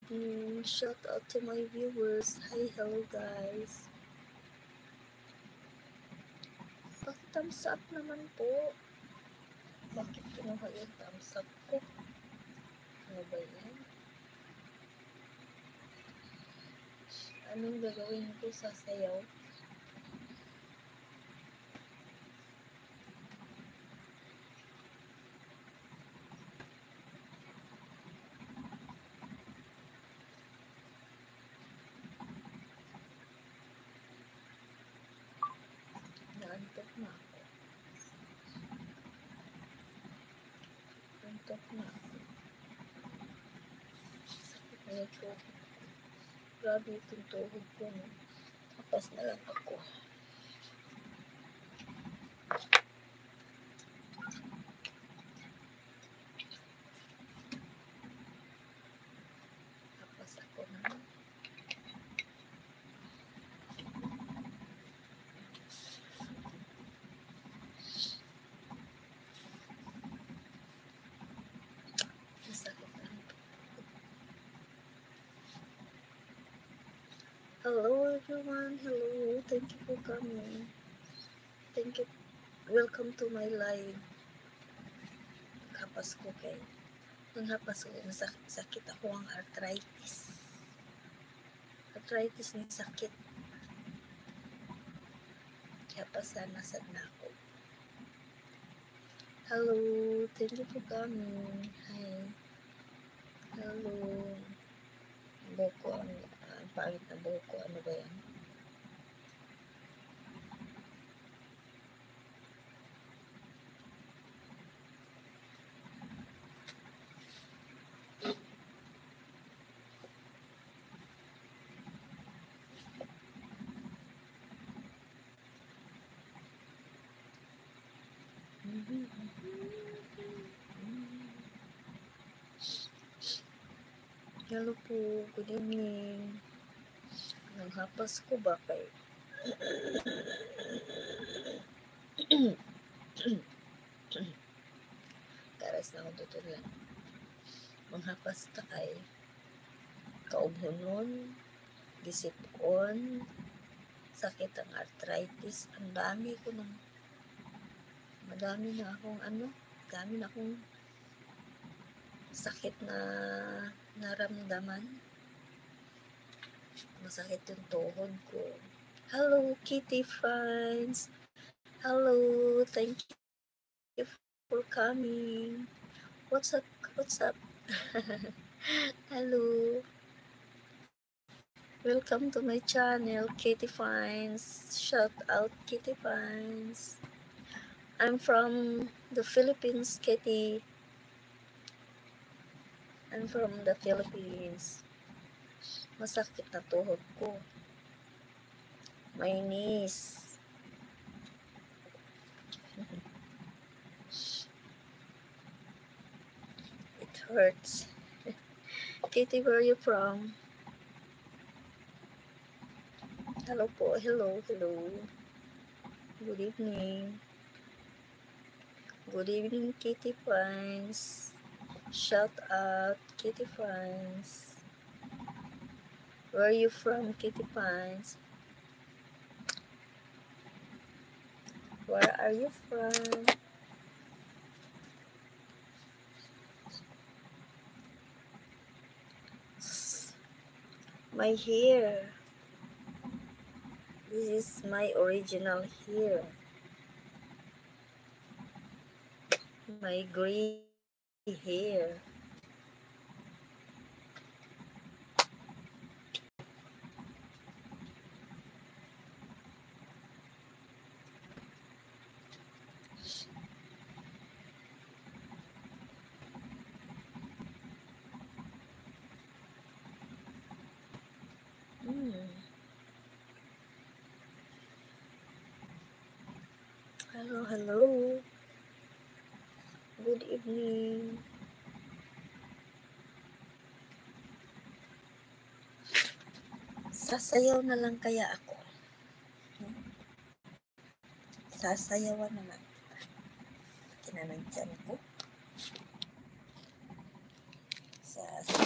Shout out to my viewers. Hi, hello guys. Thumbs up naman po. Bakit kinuha yung thumbs up ko? Ano ba yan? Anong gagawin ko sa sayaw? Naantok na ako. Antok na ako. Sakit na yung tuhod. Grabe itong tuhod ko. No? Tapos na lang ako. Tapos ako na. Hello everyone, hello, thank you for coming. Thank you, welcome to my live. Hapas ko kay, ang hapas ko, sakit ako ang arthritis. Arthritis ni sakit. Kaya pasana sad na ako. Hello, thank you for coming. Hi. Hello. Boko, ang pangit na boko, ano ba yan? Hello po, good evening. Ang hapas ko ba kay? Karas na ako tutulan. Ang hapas ta kay kaubhonon, gisipon, sakit ang arthritis. Ang dami ko nung madami na akong sakit na naramdaman. Masakit yung tuhod ko. Hello, Kitty friends. Hello, thank you for coming. What's up? Hello. Welcome to my channel, Kitty Finds. Shout out, Kitty Finds. I'm from the Philippines, Kitty. I'm from the Philippines. Masakit na tuhod ko. My knees. It hurts. Kitty, where are you from? Hello po. Hello. Good evening. Good evening, Kitty Finds. Shout out, Kitty Finds. Where are you from, Kitty Finds? Where are you from? My hair. This is my original hair. My gray hair. Hello. Good evening. Sasayaw na lang kaya ako. Sasayawan na lang. Kinanagyan ko. Sasayaw.